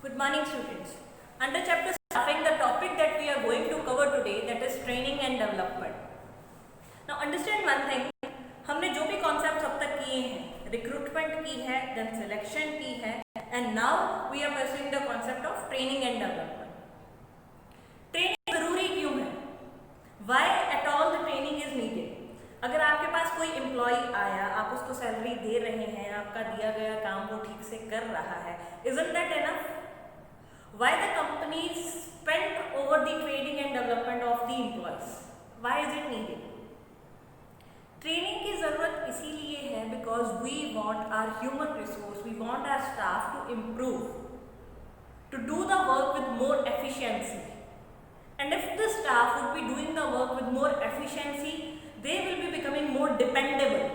Good morning students. Under chapter staffing, the topic that we are going to cover today, that is training and development. Now understand one thing, हमने जो भी concepts अब तक किए हैं, recruitment की है, then selection की है, and now we are pursuing the concept of training and development. Training जरूरी क्यों है? Why at all the training is needed? अगर आपके पास कोई एम्प्लॉय आया, आप उसको सैलरी दे रहे हैं, आपका दिया गया काम वो ठीक से कर रहा है, isn't that enough? Why the companies spend over the training and development of the employees? Why is it needed? Training की ज़रूरत इसीलिए है because we want our human resource, we want our staff to improve, to do the work with more efficiency. And if the staff would be doing the work with more efficiency, they will be becoming more dependable.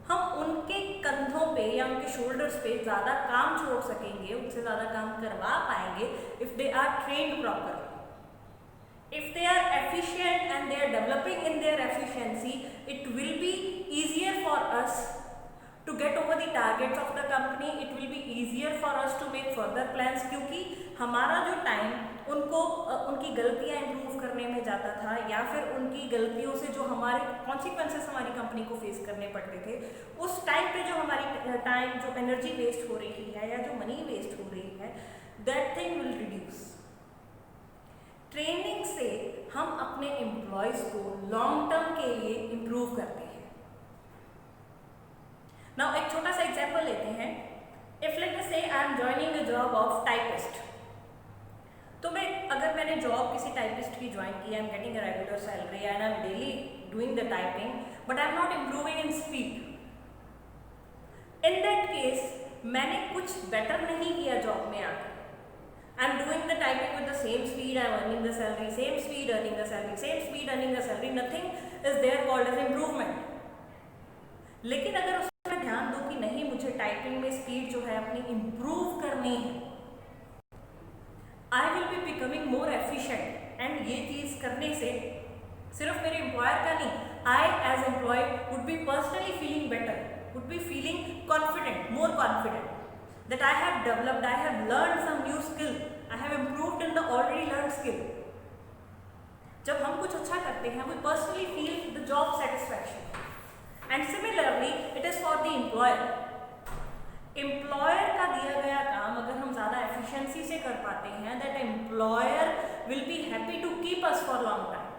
हम उनके कंधों पे या उनके shoulders पे ज़्यादा काम छोड़ सकेंगे, उनसे ज़्यादा काम करवा पाएंगे if they are trained properly. If they are efficient and they are developing in their efficiency, it will be easier for us to get over the targets of the company. It will be easier for us to make further plans क्योंकि हमारा जो time उनको उनकी गलतियां improve करने में जाता था या फिर उनकी गलतियों से जो हमारे कॉन्सिक्वेंसेस हमारी कंपनी को फेस करने पड़ते थे, उस टाइम पे जो हमारी टाइम जो एनर्जी वेस्ट हो रही है या जो मनी वेस्ट हो रही है, that thing will reduce. Training से हम अपने एम्प्लॉयज को लॉन्ग टर्म के लिए इम्प्रूव करते हैं. नाउ एक छोटा सा एग्जांपल लेते हैं. इफ लेट अस से I am joining the job of typist, तो अगर मैंने जॉब किसी टाइपिस्ट की ज्वाइन की, I am getting a regular salary and I am daily doing the typing but I am not improving in speed. In that case मैंने कुछ better नहीं किया जॉब में आकर. I am doing the typing with the same speed, I am earning the salary, same speed earning the salary, same speed earning the salary, nothing is there called as improvement. लेकिन अगर उसमें ध्यान दो कि नहीं, मुझे टाइपिंग में speed जो है अपनी इम्प्रूव करनी है, I will be becoming more efficient, and ये चीज़ करने से सिर्फ मेरे एम्प्लॉयर का नहीं, I as employee would be personally feeling better, would be feeling confident, more confident. That I have developed, I have learned some new skill, I have improved in the already learned skill. जब हम कुछ अच्छा करते हैं, we personally feel the job satisfaction. And similarly, it is for the employer. Employer का दिया गया काम अगर हम ज़्यादा efficiency से कर पाते हैं, that employer will be happy to keep us for long time.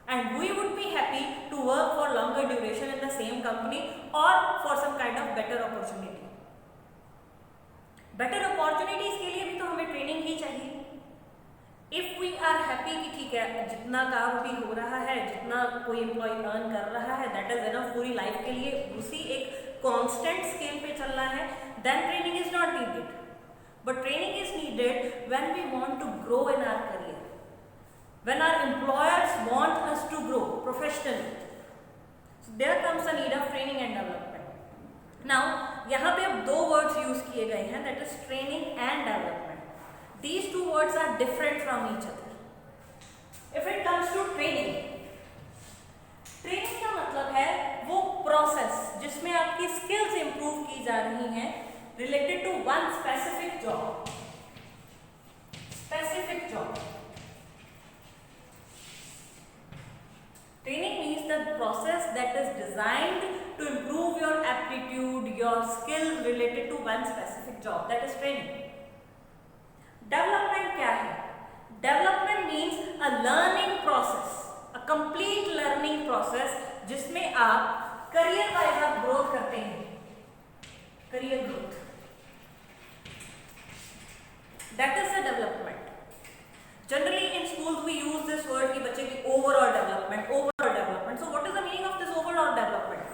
And we would be happy to work for longer duration in the same company or for some kind of better opportunity. Better opportunities के लिए भी तो हमें training ही चाहिए. If we are happy कि ठीक है, जितना काम भी हो रहा है, जितना कोई एम्प्लॉय अर्न कर रहा है, दैट इज एनफ पूरी लाइफ के लिए, उसी एक कांस्टेंट स्केल पे चल रहा है, then training is not needed. But training is needed when we want to grow in our career, when our employers want us to grow professionally. So there comes the need of training and development. Now यहाँ पे अब दो words use किए गए हैं, that is training and development. These two words are different from each other. If it comes to training, training का मतलब है वो प्रोसेस जिसमें आपकी स्किल्स इंप्रूव की जा रही हैं related to one specific job. Specific job. Training means the process that is designed to improve your aptitude, your skills related to one specific job. That is training. Development क्या है? Development means a learning process, a complete learning process जिसमें आप career wise आप growth करते हैं. Career growth. That is the development. Generally in schools we use this word कि बच्चे की overall development, overall development. So what is the meaning of this overall development?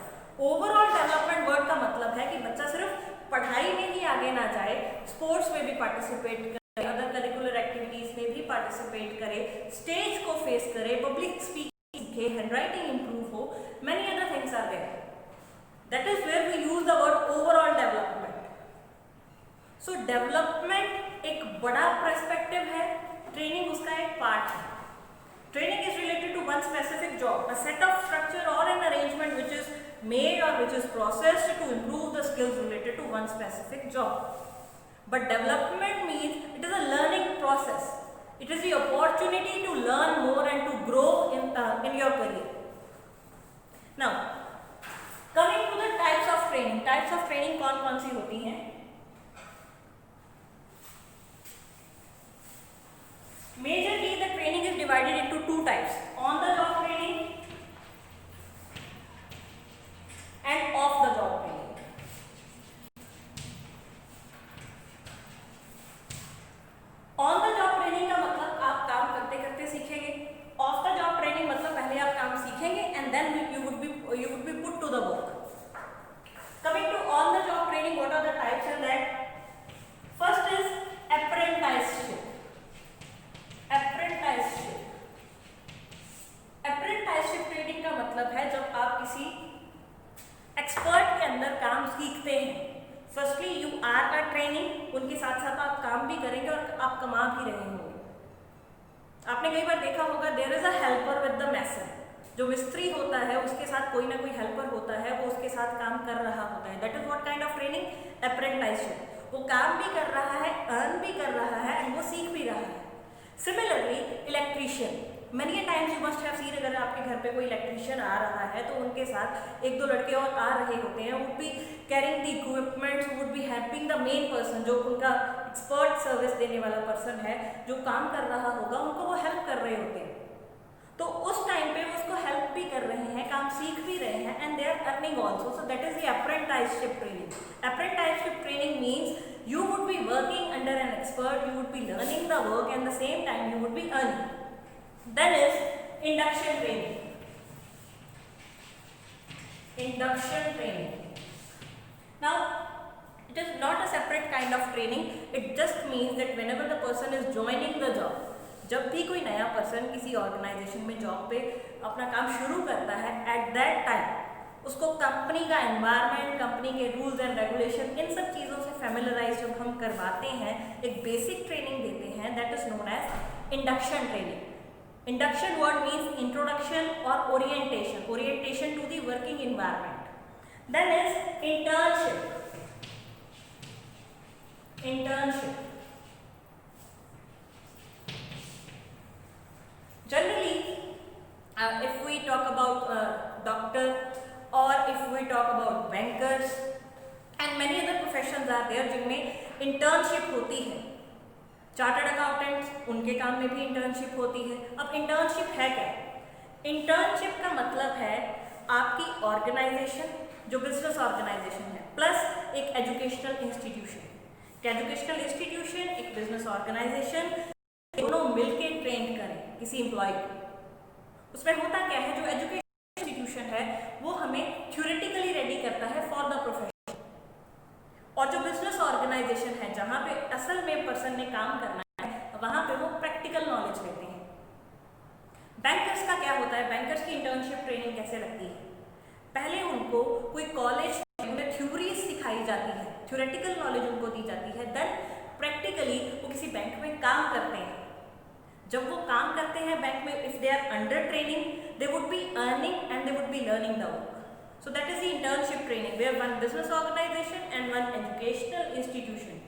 Overall development word का मतलब है कि बच्चा सिर्फ पढ़ाई में ही आगे ना जाए, स्पोर्ट्स में भी पार्टिसिपेट करे, अदर करिकुलर एक्टिविटीज में भी पार्टिसिपेट करे, स्टेज को फेस करे, पब्लिक स्पीकिंग सीखे, हैंडराइटिंग इंप्रूव हो, many other things are there. That is where we use the word overall development. So development एक बड़ा पर्सपेक्टिव है, ट्रेनिंग उसका एक पार्ट है. Training is related to one specific job, a set of structure और an arrangement which is made or which is processed to improve the skills related to one specific job. But development means It is the opportunity to learn more and to grow in your career. Now, coming to the types of training. Types of training कौन कौन सी होती हैं? Majorly the training is divided into two types: on the job training and off the job training. On the job training का मतलब आप काम करते करते सीखेंगे. ऑफ द जॉब ट्रेनिंग मतलब पहले आप काम सीखेंगे and then you would be put to the work. Coming to on the job training, what are the types in that? First is apprenticeship. Apprenticeship training का मतलब है जब आप किसी एक्सपर्ट के अंदर काम सीखते हैं. Firstly you are a training, उनके साथ साथ आप काम भी करेंगे और आप कमा भी रहे होंगे. आपने कई बार देखा होगा there is a helper with the mason. जो मिस्त्री होता है उसके साथ कोई ना कोई हेल्पर होता है, वो उसके साथ काम कर रहा होता है. That is what kind of training? Apprenticeship. वो काम भी कर रहा है, अर्न भी कर रहा है एंड वो सीख भी रहा है. Similarly electrician, many times you must have seen, अगर आपके घर पे कोई इलेक्ट्रीशियन आ रहा है तो उनके साथ एक दो लड़के और आ रहे होते हैं. Would be carrying the equipments, would be helping the main person, जो उनका एक्सपर्ट सर्विस देने वाला पर्सन है, जो काम कर रहा होगा, उनको वो हेल्प कर रहे होते हैं. तो उस टाइम पे वो उसको हेल्प भी कर रहे हैं, काम सीख भी रहे हैं and they are earning also. So that is the apprenticeship training. Apprenticeship training means you would be working under an expert, you would be learning the work and the same time you would be earning. Then is induction training. Induction training. Now, it is not a separate kind of training. It just means that whenever the person is joining the job, जब भी कोई नया person किसी organisation में job पे अपना काम शुरू करता है, एट दैट टाइम उसको कंपनी का एनवायरनमेंट, कंपनी के रूल्स एंड रेगुलेशन, इन सब चीज़ों से फैमिलराइज जब हम करवाते हैं, एक बेसिक ट्रेनिंग देते हैं, that is known as induction training. Induction word means introduction or orientation to the working environment. Then is internship. Generally, if we talk about doctor or if we talk about bankers and many other professions are there जिनमें internship होती है. Chartered accountants, उनके काम में भी internship होती है. अब इंटर्नशिप है क्या? इंटर्नशिप का मतलब है आपकी ऑर्गेनाइजेशन, जो बिजनेस ऑर्गेनाइजेशन है, प्लस एक एजुकेशनल इंस्टीट्यूशन. एजुकेशनल इंस्टीट्यूशन, एक बिजनेस ऑर्गेनाइजेशन, दोनों मिलके ट्रेन करें किसी एम्प्लॉय को. उसमें होता क्या है, जो एजुकेशनल इंस्टीट्यूशन है वो हमें थ्योरेटिकली रेडी करता है फॉर द प्रोफेशन, और जो बिजनेस ऑर्गेनाइजेशन है जहाँ पे असल में पर्सन ने काम करना है, वहाँ पे वो प्रैक्टिकल नॉलेज लेते हैं. बैंकर्स का क्या होता है? बैंकर्स की इंटर्नशिप ट्रेनिंग कैसे लगती है? पहले उनको कोई कॉलेज में थ्योरी सिखाई जाती है, थ्योरेटिकल नॉलेज उनको दी जाती है, देन प्रैक्टिकली वो किसी बैंक में काम करते हैं. जब वो काम करते हैं बैंक में, if they are under training, they would be earning and they would be learning the work. So that is the internship training, where one business organization and one educational institution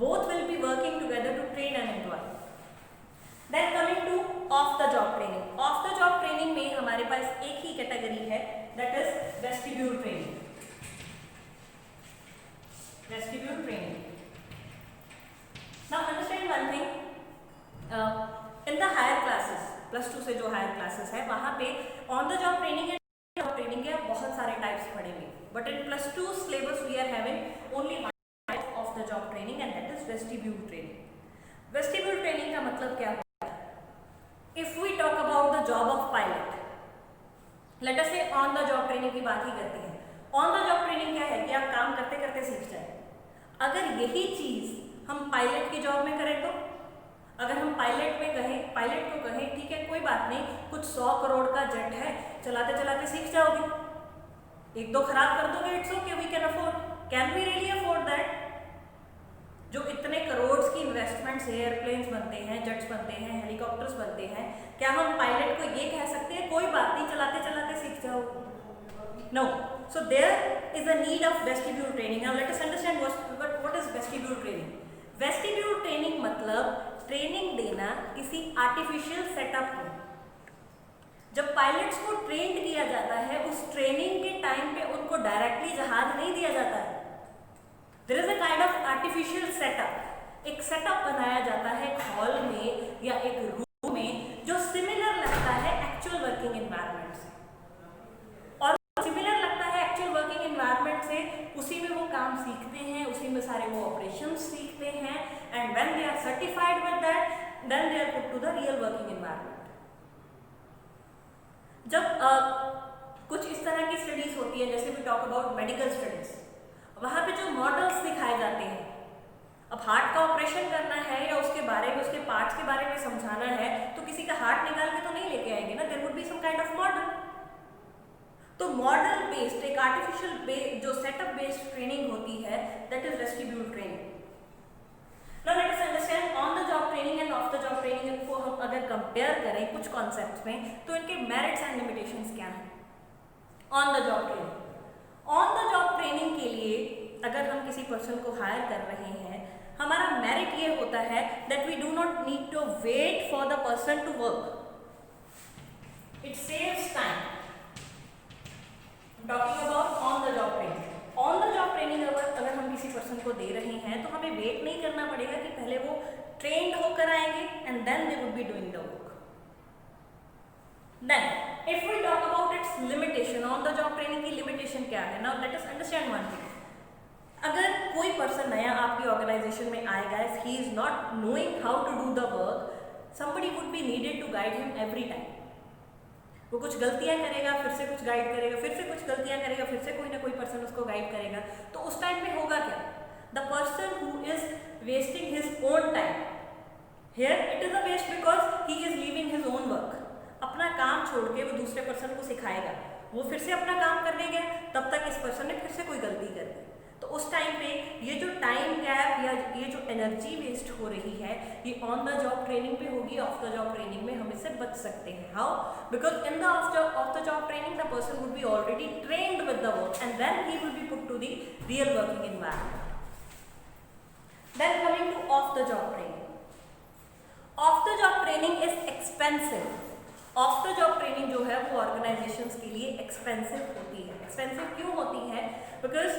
both will be working together to train an employee. Then coming to off the job training. Off the job training में हमारे पास एक ही category है, that is vestibule training. Vestibule training. Now understand one thing. In the higher classes, +2 से जो higher classes है, वहाँ पे on the job training training के बहुत सारे टाइप्स पढ़ेंगे, but in +2 syllabus we are having only one type of the job training and that is vestibule training. Vestibule training का मतलब क्या होता है? If we talk about the job of pilot, let us say on the job training की बात ही करते हैं. On the job training क्या है कि आप काम करते करते सीख जाए. अगर यही चीज हम पायलट की जॉब में करें, तो अगर हम पायलट को कहें ठीक है कोई बात नहीं, कुछ 100 करोड़ का जेट है, चलाते चलाते सीख जाओगे, एक दो खराब कर दोगे, it's okay, we can afford. Can we really afford that? जो इतने करोड़ की इन्वेस्टमेंट से एयरप्लेन्स बनते हैं, जेट्स बनते हैं, हेलीकॉप्टर्स बनते हैं, क्या हम पायलट को ये कह सकते हैं कोई बात नहीं चलाते चलाते सीख जाओ? No. So there is a need of vestibule training. Now let us understand what is vestibule training. Vestibule training मतलब ट्रेनिंग देना किसी आर्टिफिशियल सेटअप में। जब पायलट्स को ट्रेंड किया जाता है, उस ट्रेनिंग के टाइम पे उनको डायरेक्टली जहाज नहीं दिया जाता है। There is a kind of artificial setup. एक सेटअप बनाया जाता है एक हॉल में या एक रूम में जो सिमिलर लगता है एक्चुअल वर्किंग एनवायरनमेंट से, और सिमिलर लगता है एक्चुअल वर्किंग एनवायरनमेंट से। उसी में वो काम सीखते हैं, उसी में सारे वो ऑपरेशंस सीखते हैं, and when they are certified with that then they are put to the real working environment. जब कुछ इस तरह की स्टडीज होती है, जैसे we talk about medical studies, वहाँ पे जो मॉडल्स दिखाए जाते हैं, अब हार्ट का ऑपरेशन करना है या उसके बारे में, उसके पार्ट्स के बारे में समझाना है, तो किसी का हार्ट निकाल के तो नहीं लेके आएंगे ना, there would be some kind of model. तो मॉडल बेस्ड एक आर्टिफिशियल जो सेटअप बेस्ड ट्रेनिंग होती है, that is vestibule training. Now let us understand on the job training and off the job training को हम अगर कंपेयर करें कुछ कॉन्सेप्ट्स में, तो इनके मेरिट्स एंड लिमिटेशंस क्या हैं। On the job training, on the job training के लिए अगर हम किसी पर्सन को हायर कर रहे हैं, हमारा मेरिट ये होता है that we do not need to wait for the person to work, it saves time. Talking about on the job training, on the job training अगर हम किसी पर्सन को दे रहे हैं तो हमें वेट नहीं करना पड़ेगा कि पहले वो ट्रेंड होकर आएंगे and then they would be doing the work. Then, if we talk about its limitation, on the job training की limitation क्या है? Now let us understand one thing. अगर कोई पर्सन नया आपकी ऑर्गेनाइजेशन में आएगा, if he is not knowing how to do the work, somebody would be needed to guide him every time. वो कुछ गलतियां करेगा, फिर से कुछ गाइड करेगा, फिर से कुछ गलतियां करेगा, फिर से कोई ना कोई पर्सन उसको गाइड करेगा। तो उस टाइम पे होगा क्या? The person who is wasting his own time. Here it is a waste because he is leaving his own work. अपना काम छोड़ के वो दूसरे पर्सन को सिखाएगा, वो फिर से अपना काम करने गया, तब तक इस पर्सन ने फिर से कोई गलती कर दी। तो उस टाइम पे ये जो टाइम गैप या ये जो एनर्जी वेस्ट हो रही है, ये ऑन द जॉब ट्रेनिंग पे होगी। ऑफ द जॉब ट्रेनिंग में हम इससे बच सकते हैं। How? Because in the off the job training the person would be already trained with the work and then he will be put to the real working environment. Then coming to off the job training, off the job training is expensive. Off the job training जो है वो organisations के लिए expensive होती है। Expensive क्यों होती है? बिकॉज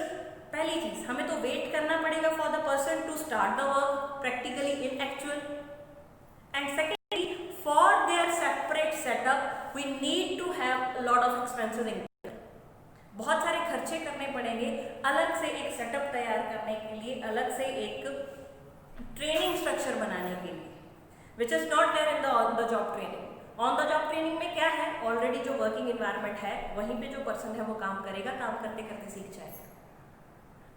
पहली चीज, हमें तो वेट करना पड़ेगा for the person to start the work practically in actual, and secondly for their separate setup we need to have lot of expenses in. बहुत सारे खर्चे करने पड़ेंगे अलग से एक सेटअप तैयार करने के लिए, अलग से एक ट्रेनिंग स्ट्रक्चर बनाने के लिए, which is not there in the on the job training. On the job training में क्या है? ऑलरेडी जो वर्किंग एनवायरनमेंट है वहीं पे जो पर्सन है वो काम करेगा, काम करते करते सीख जाएगा।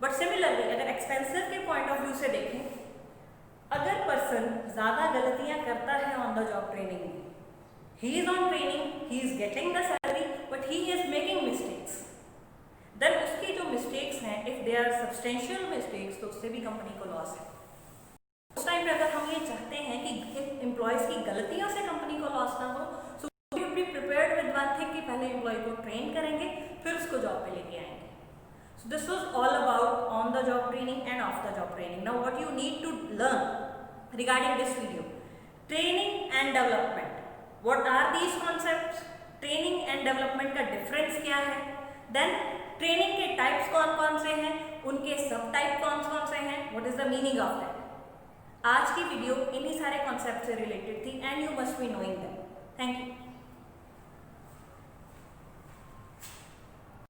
बट सिमिलरली अगर एक्सपेंसिव के पॉइंट ऑफ व्यू से देखें, अगर पर्सन ज़्यादा गलतियां करता है ऑन द जॉब ट्रेनिंग में, he is on training, he is getting the salary, but he is making mistakes, then उसकी जो मिस्टेक्स हैं, if they are substantial mistakes, तो उससे भी कंपनी को लॉस है। उस टाइम पे अगर हम ये चाहते हैं कि एम्प्लॉयज़ की गलतियों से कंपनी को लॉस ना हो, so we will be prepared with one thing कि पहले एम्प्लॉय को ट्रेन करेंगे, फिर उसको जॉब पे लेके आएंगे। So this was all about on the job training and off the job training. Now what you need to learn regarding this video, training and development, what are these concepts, training and development का difference क्या है, then training के types कौन कौन से हैं, उनके सब टाइप कौन कौन से हैं, what is the meaning of that. आज की वीडियो इन्हीं सारे कॉन्सेप्ट से रिलेटेड थी and you must be knowing them. Thank you.